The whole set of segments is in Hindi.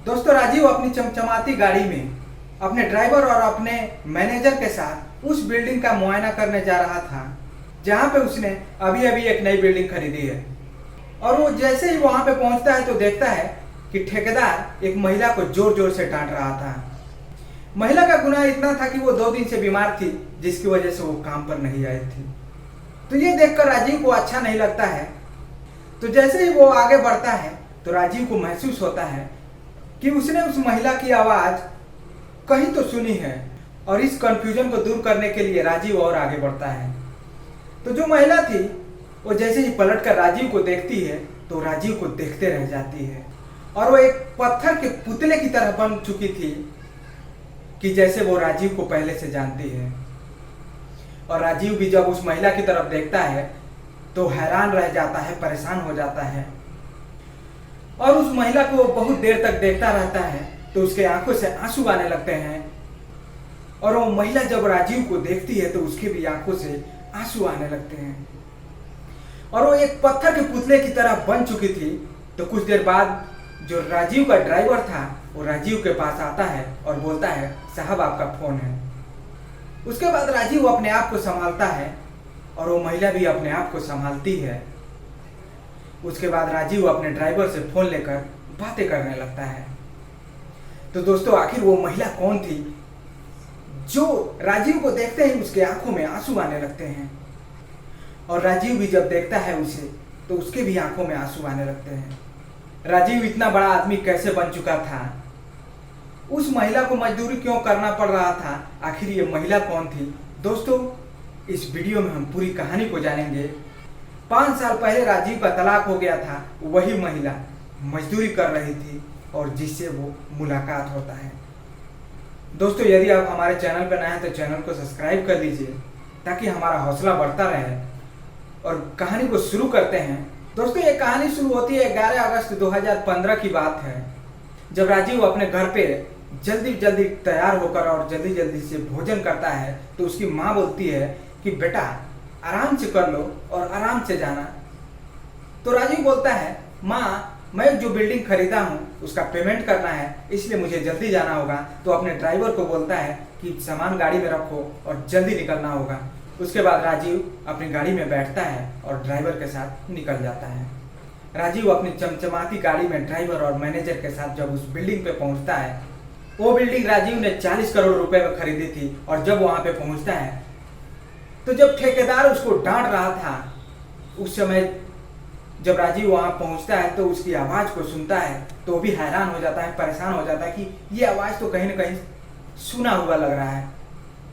दोस्तों, राजीव अपनी चमचमाती गाड़ी में अपने ड्राइवर और अपने मैनेजर के साथ उस बिल्डिंग का मुआयना करने जा रहा था जहां पे उसने अभी अभी एक नई बिल्डिंग खरीदी है। और वो जैसे ही वहां पे पहुंचता है तो देखता है कि ठेकेदार एक महिला को जोर जोर से डांट रहा था। महिला का गुनाह इतना था कि वो 2 दिन से बीमार थी, जिसकी वजह से वो काम पर नहीं आई थी। तो ये देखकर राजीव को अच्छा नहीं लगता है। तो जैसे ही वो आगे बढ़ता है तो राजीव को महसूस होता है कि उसने उस महिला की आवाज कहीं तो सुनी है, और इस कंफ्यूजन को दूर करने के लिए राजीव और आगे बढ़ता है। तो जो महिला थी वो जैसे ही पलटकर राजीव को देखती है तो राजीव को देखते रह जाती है, और वो एक पत्थर के पुतले की तरह बन चुकी थी कि जैसे वो राजीव को पहले से जानती है। और राजीव भी जब उस महिला की तरफ देखता है तो हैरान रह जाता है, परेशान हो जाता है, और उस महिला को बहुत देर तक देखता रहता है। तो उसके आंखों से आंसू आने लगते हैं, और वो महिला जब राजीव को देखती है तो उसके भी आंखों से आंसू आने लगते हैं, और वो एक पत्थर के पुतले की तरह बन चुकी थी। तो कुछ देर बाद जो राजीव का ड्राइवर था वो राजीव के पास आता है और बोलता है, साहब आपका फोन है। उसके बाद राजीव अपने आप को संभालता है और वो महिला भी अपने आप को संभालती है। उसके बाद राजीव अपने ड्राइवर से फोन लेकर बातें करने लगता है। तो दोस्तों, आखिर वो महिला कौन थी जो राजीव को देखते ही उसके आंखों में आंसू आने लगते हैं, और राजीव भी जब देखता है उसे तो उसके भी आंखों में आंसू आने लगते हैं। राजीव इतना बड़ा आदमी कैसे बन चुका था? उस महिला को मजदूरी क्यों करना पड़ रहा था? आखिर ये महिला कौन थी? दोस्तों, इस वीडियो में हम पूरी कहानी को जानेंगे। 5 साल पहले राजीव का तलाक हो गया था, वही महिला मजदूरी कर रही थी और जिससे वो मुलाकात होता है। दोस्तों, यदि आप हमारे चैनल पर नए हैं तो चैनल को सब्सक्राइब कर लीजिए ताकि हमारा हौसला बढ़ता रहे, और कहानी को शुरू करते हैं। दोस्तों, ये कहानी शुरू होती है 11 अगस्त 2015 की बात है, जब राजीव अपने घर पे जल्दी जल्दी तैयार होकर और जल्दी जल्दी से भोजन करता है। तो उसकी माँ बोलती है कि बेटा आराम से कर लो और आराम से जाना। तो राजीव बोलता है, माँ मैं जो बिल्डिंग खरीदा हूँ उसका पेमेंट करना है, इसलिए मुझे जल्दी जाना होगा। तो अपने ड्राइवर को बोलता है कि सामान गाड़ी में रखो और जल्दी निकलना होगा। उसके बाद राजीव अपनी गाड़ी में बैठता है और ड्राइवर के साथ निकल जाता है। राजीव अपनी चमचमाती गाड़ी में ड्राइवर और मैनेजर के साथ जब उस बिल्डिंग पे पहुंचता है, वो बिल्डिंग राजीव ने 40 करोड़ रुपए में खरीदी थी। और जब वहां पे पहुंचता है तो जब ठेकेदार उसको डांट रहा था, उस समय जब राजीव वहां पहुंचता है तो उसकी आवाज को सुनता है तो वो भी हैरान हो जाता है, परेशान हो जाता है कि ये आवाज तो कहीं ना कहीं सुना हुआ लग रहा है।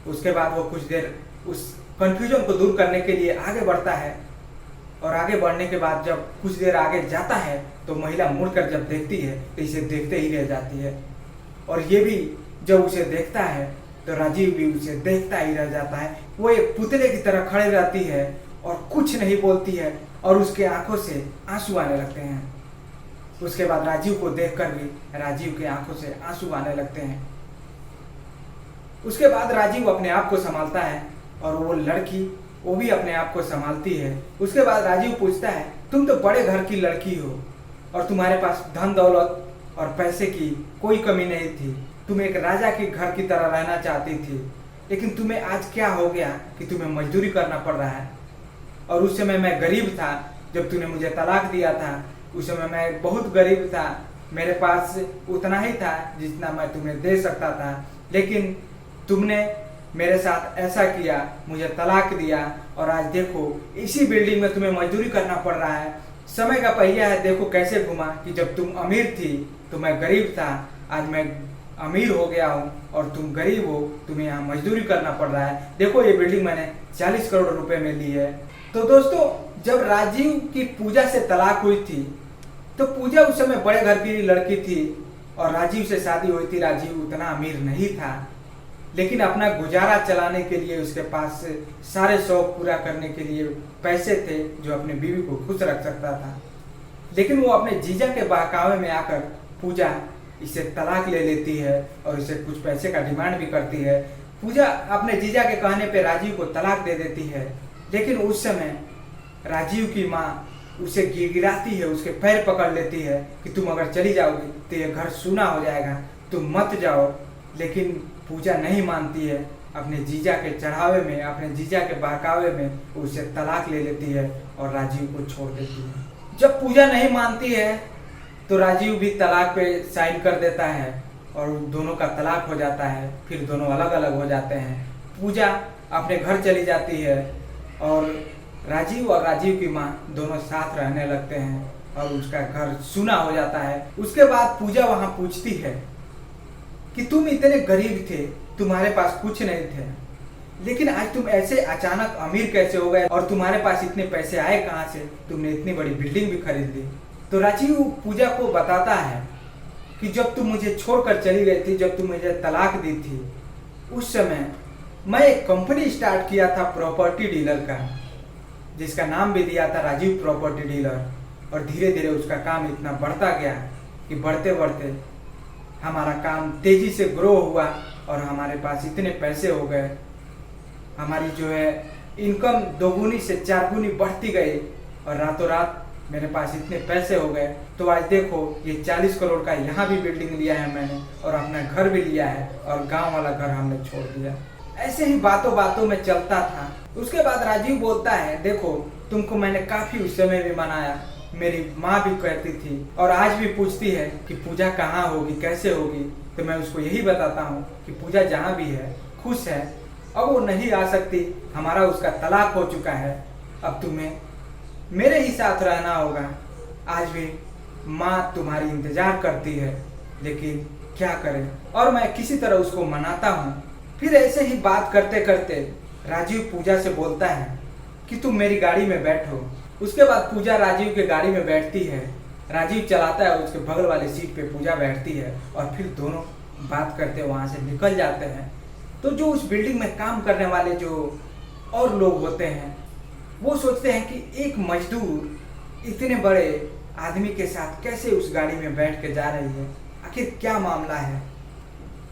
उसके बाद वो कुछ देर उस कंफ्यूजन को दूर करने के लिए आगे बढ़ता है, और आगे बढ़ने के बाद जब कुछ देर आगे जाता है तो महिला मुड़कर जब देखती है तो इसे देखते ही रह जाती है, और ये भी जब उसे देखता है तो राजीव भी उसे देखता ही रह जाता है। वो एक पुतले की तरह खड़े रहती है और कुछ नहीं बोलती है, और उसके आंखों से आंसू आने लगते हैं। उसके बाद राजीव को देखकर भी राजीव के आंखों से आंसू आने लगते हैं। उसके बाद राजीव अपने आप को संभालता है और वो लड़की वो भी अपने आप को संभालती है। उसके बाद राजीव पूछता है, तुम तो बड़े घर की लड़की हो और तुम्हारे पास धन दौलत और पैसे की कोई कमी नहीं थी, तुम एक राजा के घर की तरह रहना चाहती थी, लेकिन तुम्हें आज क्या हो गया कि तुम्हें मजदूरी करना पड़ रहा है? और उस समय मैं गरीब था, जब तूने मुझे तलाक दिया था उस समय मैं बहुत गरीब था, मेरे पास उतना ही था जितना मैं तुम्हें दे सकता था, लेकिन तुमने मेरे साथ ऐसा किया, मुझे तलाक दिया, और आज देखो इसी बिल्डिंग में तुम्हें मजदूरी करना पड़ रहा है। समय का पहिया है, देखो कैसे घुमा कि जब तुम अमीर थी तो मैं गरीब था, आज मैं अमीर हो गया हूँ और तुम गरीब हो, तुम्हें यहाँ मजदूरी करना पड़ रहा है। देखो ये बिल्डिंग मैंने 40 करोड़ रुपए में ली है। तो दोस्तों, जब राजीव की पूजा से तलाक हुई थी तो पूजा उस समय बड़े घर की लड़की थी और राजीव से शादी हुई थी। राजीव उतना अमीर नहीं था, लेकिन अपना गुजारा चलाने के लिए उसके पास सारे शौक पूरा करने के लिए पैसे थे जो अपने बीवी को खुश रख सकता था। लेकिन वो अपने जीजा के बहकावे में आकर पूजा इसे तलाक ले लेती है और इसे कुछ पैसे का डिमांड भी करती है। पूजा अपने जीजा के कहने पे राजीव को तलाक दे देती है, लेकिन उस समय राजीव की माँ उसे गिड़गिड़ाती है, उसके पैर पकड़ लेती है कि तुम अगर चली जाओगी तो ये घर सूना हो जाएगा, तुम मत जाओ। लेकिन पूजा नहीं मानती है। अपने जीजा के चढ़ावे में, अपने जीजा के बहकावे में उसे तलाक ले लेती है और राजीव को छोड़ देती है। जब पूजा नहीं मानती है तो राजीव भी तलाक पे साइन कर देता है और दोनों का तलाक हो जाता है। फिर दोनों अलग अलग हो जाते हैं। पूजा अपने घर चली जाती है और राजीव और राजीव की माँ दोनों साथ रहने लगते हैं और उसका घर सूना हो जाता है। उसके बाद पूजा वहाँ पूछती है कि तुम इतने गरीब थे, तुम्हारे पास कुछ नहीं थे, लेकिन आज तुम ऐसे अचानक अमीर कैसे हो गए और तुम्हारे पास इतने पैसे आए कहाँ से, तुमने इतनी बड़ी बिल्डिंग भी खरीद ली। तो राजीव पूजा को बताता है कि जब तुम मुझे छोड़कर चली गई थी, जब तुम मुझे तलाक दी थी, उस समय मैं एक कंपनी स्टार्ट किया था प्रॉपर्टी डीलर का, जिसका नाम भी दिया था राजीव प्रॉपर्टी डीलर। और धीरे धीरे उसका काम इतना बढ़ता गया कि बढ़ते बढ़ते हमारा काम तेजी से ग्रो हुआ और हमारे पास इतने पैसे हो गए, हमारी जो है इनकम दोगुनी से चारगुनी बढ़ती गई और रातों रात मेरे पास इतने पैसे हो गए। तो आज देखो ये 40 करोड़ का यहाँ भी बिल्डिंग लिया है मैंने और अपना घर भी लिया है और गांव वाला घर हमने छोड़ दिया। ऐसे ही बातों बातों में चलता था। उसके बाद राजीव बोलता है, देखो तुमको मैंने काफी उस समय भी मनाया, मेरी माँ भी कहती थी और आज भी पूछती है कि पूजा कहाँ होगी, कैसे होगी। तो मैं उसको यही बताता हूँ कि पूजा जहाँ भी है खुश है। अब वो नहीं आ सकती, हमारा उसका तलाक हो चुका है, अब तुम्हें मेरे ही साथ रहना होगा। आज भी माँ तुम्हारी इंतजार करती है, लेकिन क्या करें। और मैं किसी तरह उसको मनाता हूँ। फिर ऐसे ही बात करते करते राजीव पूजा से बोलता है कि तुम मेरी गाड़ी में बैठो। उसके बाद पूजा राजीव के गाड़ी में बैठती है, राजीव चलाता है, उसके बगल वाली सीट पे पूजा बैठती है और फिर दोनों बात करते वहाँ से निकल जाते हैं। तो जो उस बिल्डिंग में काम करने वाले जो और लोग होते हैं वो सोचते हैं कि एक मजदूर इतने बड़े आदमी के साथ कैसे उस गाड़ी में बैठ के जा रही है, आखिर क्या मामला है।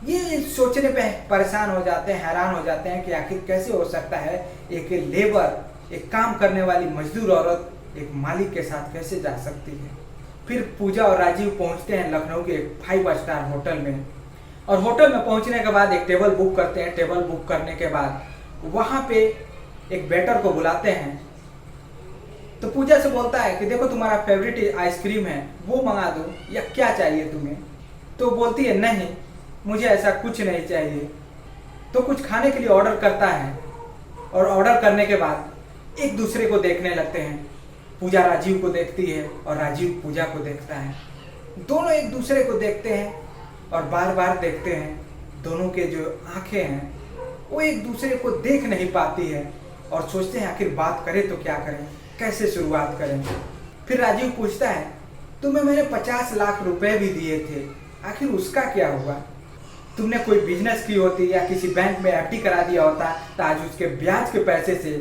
ये सोचने पे परेशान हो जाते हैं, हैरान हो जाते हैं कि आखिर कैसे हो सकता है एक लेबर, एक काम करने वाली मजदूर औरत एक मालिक के साथ कैसे जा सकती है। फिर पूजा और राजीव पहुंचते हैं लखनऊ के 5 स्टार होटल में और होटल में पहुंचने के बाद एक टेबल बुक करते हैं। टेबल बुक करने के बाद वहाँ पे एक वेटर को बुलाते हैं। तो पूजा से बोलता है कि देखो तुम्हारा फेवरेट आइसक्रीम है, वो मंगा दो या क्या चाहिए तुम्हें। तो बोलती है नहीं मुझे ऐसा कुछ नहीं चाहिए। तो कुछ खाने के लिए ऑर्डर करता है और ऑर्डर करने के बाद एक दूसरे को देखने लगते हैं। पूजा राजीव को देखती है और राजीव पूजा को देखता है। दोनों एक दूसरे को देखते हैं और बार बार देखते हैं। दोनों के जो आंखें हैं वो एक दूसरे को देख नहीं पाती है और सोचते हैं आखिर बात करें तो क्या करें, कैसे शुरुआत करें। फिर राजीव पूछता है तुम्हें मैंने 50 लाख रुपए भी दिए थे, आखिर उसका क्या हुआ। तुमने कोई बिजनेस की होती या किसी बैंक में एफडी करा दिया होता तो आज उसके ब्याज के पैसे से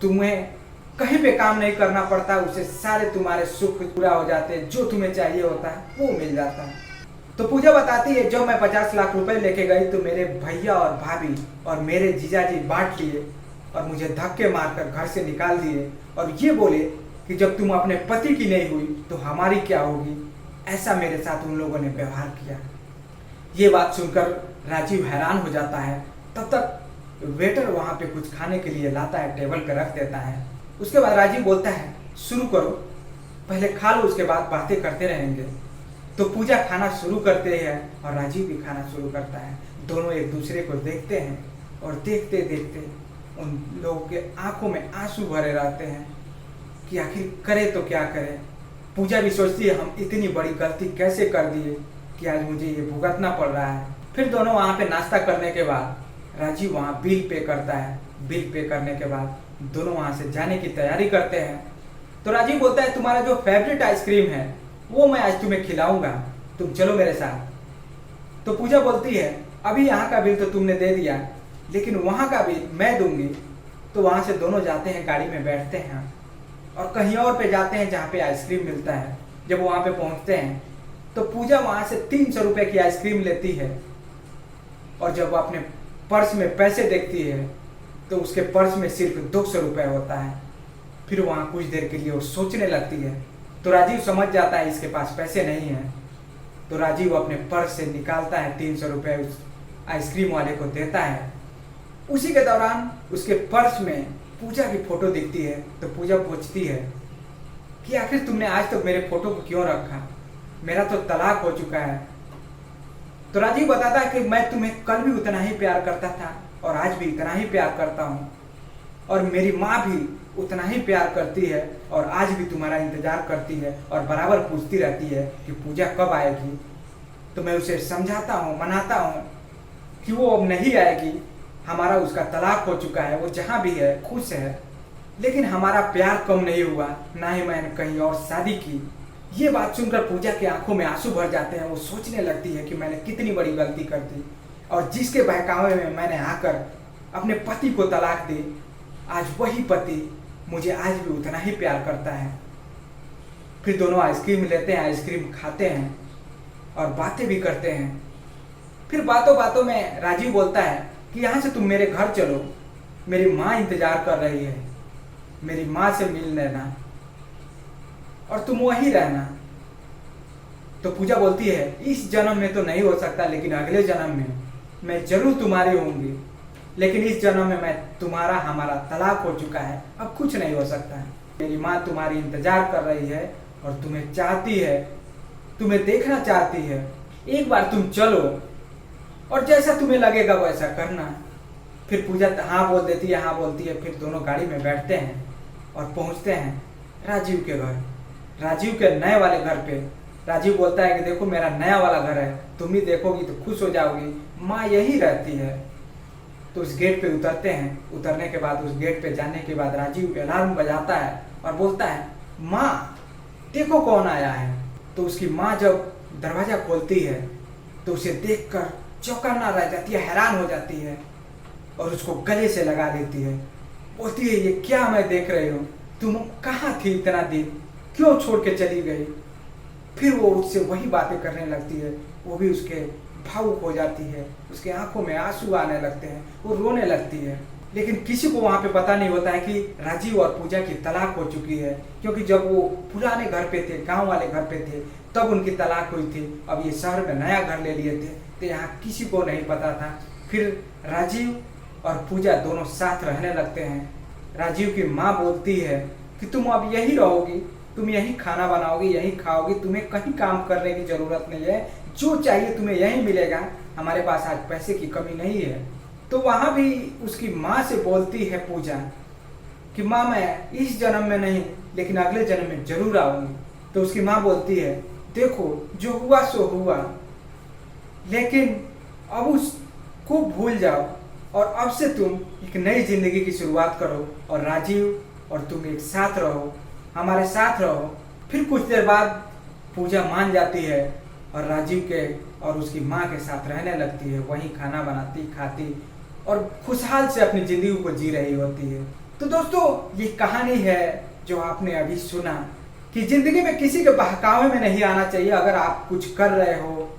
तुम्हें कहीं पे काम नहीं करना पड़ता, उसे सारे तुम्हारे सुख पूरा हो जाते, जो तुम्हें चाहिए होता है वो मिल जाता है। तो पूजा बताती है जब मैं 50 लाख रुपए लेके गई तो मेरे भैया और भाभी और मेरे जीजाजी बांट लिए और मुझे धक्के मारकर घर से निकाल दिए और ये बोले कि जब तुम अपने पति की नहीं हुई तो हमारी क्या होगी। ऐसा मेरे साथ उन लोगों ने व्यवहार किया। ये बात सुनकर राजीव हैरान हो जाता है। तब तक वेटर वहाँ पे कुछ खाने के लिए लाता है, टेबल पे रख देता है। उसके बाद राजीव बोलता है शुरू करो, पहले खा लो उसके बाद बातें करते रहेंगे। तो पूजा खाना शुरू करते हैं और राजीव भी खाना शुरू करता है। दोनों एक दूसरे को देखते हैं और देखते देखते उन लोगों के आंखों में आंसू भरे रहते हैं कि आखिर करे तो क्या करें। पूजा भी सोचती है हम इतनी बड़ी गलती कैसे कर दिए कि आज मुझे ये भुगतना पड़ रहा है। फिर दोनों वहाँ पे नाश्ता करने के बाद राजीव वहाँ बिल पे करता है। बिल पे करने के बाद दोनों वहाँ से जाने की तैयारी करते हैं। तो राजीव बोलता है तुम्हारा जो फेवरेट आइसक्रीम है वो मैं आज तुम्हें खिलाऊंगा, तुम चलो मेरे साथ। तो पूजा बोलती है अभी यहाँ का बिल तो तुमने दे दिया, लेकिन वहाँ का बिल मैं दूंगी। तो वहाँ से दोनों जाते हैं, गाड़ी में बैठते हैं और कहीं और पे जाते हैं जहाँ पे आइसक्रीम मिलता है। जब वहाँ पे पहुँचते हैं तो पूजा वहाँ से 300 रुपये की आइसक्रीम लेती है और जब वो अपने पर्स में पैसे देखती है तो उसके पर्स में सिर्फ 200 रुपये होता है। फिर वहाँ कुछ देर के लिए वो सोचने लगती है। तो राजीव समझ जाता है इसके पास पैसे नहीं हैं। तो राजीव अपने पर्स से निकालता है 300 रुपये, उस आइसक्रीम वाले को देता है। उसी के दौरान उसके पर्स में पूजा की फ़ोटो दिखती है। तो पूजा पूछती है कि आखिर तुमने आज तक मेरे फ़ोटो को क्यों रखा, मेरा तो तलाक हो चुका है। तो राजीव बताता है कि मैं तुम्हें कल भी उतना ही प्यार करता था और आज भी इतना ही प्यार करता हूँ, और मेरी माँ भी उतना ही प्यार करती है और आज भी तुम्हारा इंतज़ार करती है और बराबर पूछती रहती है कि पूजा कब आएगी। तो मैं उसे समझाता हूँ, मनाता हूँ कि वो अब नहीं आएगी, हमारा उसका तलाक हो चुका है, वो जहाँ भी है खुश है, लेकिन हमारा प्यार कम नहीं हुआ, ना ही मैंने कहीं और शादी की। ये बात सुनकर पूजा की आंखों में आंसू भर जाते हैं। वो सोचने लगती है कि मैंने कितनी बड़ी गलती कर दी और जिसके बहकावे में मैंने आकर अपने पति को तलाक दी, आज वही पति मुझे आज भी उतना ही प्यार करता है। फिर दोनों आइसक्रीम लेते हैं, आइसक्रीम खाते हैं और बातें भी करते हैं। फिर बातों बातों में राजीव बोलता है कि यहाँ से तुम मेरे घर चलो, मेरी माँ इंतजार कर रही है, मेरी माँ से मिल लेना और तुम वहीं रहना। तो पूजा बोलती है इस जन्म में तो नहीं हो सकता, लेकिन अगले जन्म में मैं जरूर तुम्हारी होंगी, लेकिन इस जन्म में मैं तुम्हारा, हमारा तलाक हो चुका है, अब कुछ नहीं हो सकता है। मेरी माँ तुम्हारी इंतजार कर रही है और तुम्हें चाहती है, तुम्हें देखना चाहती है, एक बार तुम चलो और जैसा तुम्हें लगेगा वैसा करना। फिर पूजा हाँ बोल देती है, हाँ बोलती है। फिर दोनों गाड़ी में बैठते हैं और पहुंचते हैं राजीव के घर, राजीव के नए वाले घर पे। राजीव बोलता है कि देखो मेरा नया वाला घर है, तुम भी देखोगी तो खुश हो जाओगी, माँ यही रहती है। तो उस गेट पे उतरते हैं। उतरने के बाद उस गेट पे जाने के बाद राजीव अलार्म बजाता है और बोलता है माँ देखो कौन आया है। तो उसकी माँ जब दरवाज़ा खोलती है तो उसे देखकर चौंकन्ना रह जाती है, हैरान हो जाती है और उसको गले से लगा देती है। बोलती है ये क्या मैं देख रही हूँ, तुम कहाँ थी इतना दिन, क्यों छोड़ के चली गई। फिर वो उससे वही बातें करने लगती है, वो भी उसके भावुक हो जाती है, उसके आंखों में आंसू आने लगते हैं, वो रोने लगती है। लेकिन किसी को वहाँ पे पता नहीं होता है कि राजीव और पूजा की तलाक हो चुकी है, क्योंकि जब वो पुराने घर पे थे, गांव वाले घर पे थे, तब उनकी तलाक हुई थी। अब ये शहर में नया घर ले लिए थे तो यहाँ किसी को नहीं पता था। फिर राजीव और पूजा दोनों साथ रहने लगते हैं। राजीव की माँ बोलती है कि तुम अब यहीं रहोगी, तुम यहीं खाना बनाओगी, यहीं खाओगी, तुम्हें कहीं काम करने की ज़रूरत नहीं है, जो चाहिए तुम्हें यहीं मिलेगा, हमारे पास आज पैसे की कमी नहीं है। तो वहाँ भी उसकी माँ से बोलती है पूजा कि माँ मैं इस जन्म में नहीं लेकिन अगले जन्म में जरूर आऊँगी। तो उसकी माँ बोलती है देखो जो हुआ सो हुआ, लेकिन अब उसको भूल जाओ और अब से तुम एक नई जिंदगी की शुरुआत करो और राजीव और तुम एक साथ रहो, हमारे साथ रहो। फिर कुछ देर बाद पूजा मान जाती है और राजीव के और उसकी माँ के साथ रहने लगती है, वहीं खाना बनाती खाती और खुशहाल से अपनी ज़िंदगी को जी रही होती है। तो दोस्तों ये कहानी है जो आपने अभी सुना कि ज़िंदगी में किसी के बहकावे में नहीं आना चाहिए। अगर आप कुछ कर रहे हो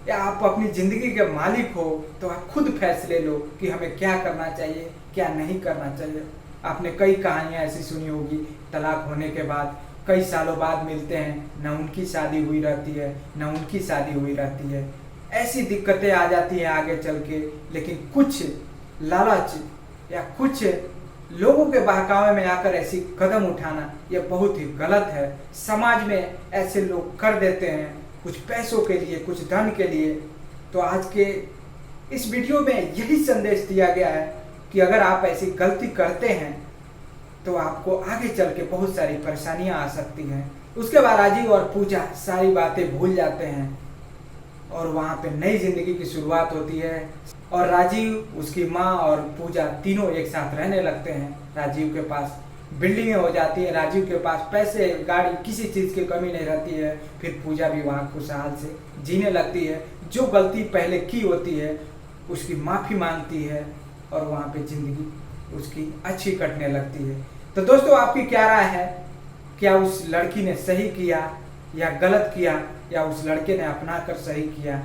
या आप अपनी ज़िंदगी के मालिक हो तो आप खुद फैसले लो कि हमें क्या करना चाहिए, क्या नहीं करना चाहिए। आपने कई कहानियाँ ऐसी सुनी होगी, तलाक होने के बाद कई सालों बाद मिलते हैं, न उनकी शादी हुई रहती है न उनकी शादी हुई रहती है, ऐसी दिक्कतें आ जाती हैं आगे चल के। लेकिन कुछ लालच या कुछ लोगों के बहकावे में आकर ऐसी कदम उठाना ये बहुत ही गलत है। समाज में ऐसे लोग कर देते हैं कुछ पैसों के लिए, कुछ धन के लिए। तो आज के इस वीडियो में यही संदेश दिया गया है कि अगर आप ऐसी गलती करते हैं तो आपको आगे चल के बहुत सारी परेशानियां आ सकती हैं। उसके बाद राजीव और पूजा सारी बातें भूल जाते हैं और वहाँ पे नई जिंदगी की शुरुआत होती है और राजीव, उसकी माँ और पूजा तीनों एक साथ रहने लगते हैं। राजीव के पास बिल्डिंगें हो जाती हैं, राजीव के पास पैसे, गाड़ी, किसी चीज़ की कमी नहीं रहती है। फिर पूजा भी वहाँ खुशहाल से जीने लगती है, जो गलती पहले की होती है उसकी माफ़ी मांगती है और वहाँ पे ज़िंदगी उसकी अच्छी कटने लगती है। तो दोस्तों आपकी क्या राय है, क्या उस लड़की ने सही किया या गलत किया, या उस लड़के ने अपना कर सही किया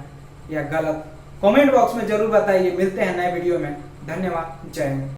या गलत? कमेंट बॉक्स में जरूर बताइए। मिलते हैं नए वीडियो में। धन्यवाद। जय हिंद।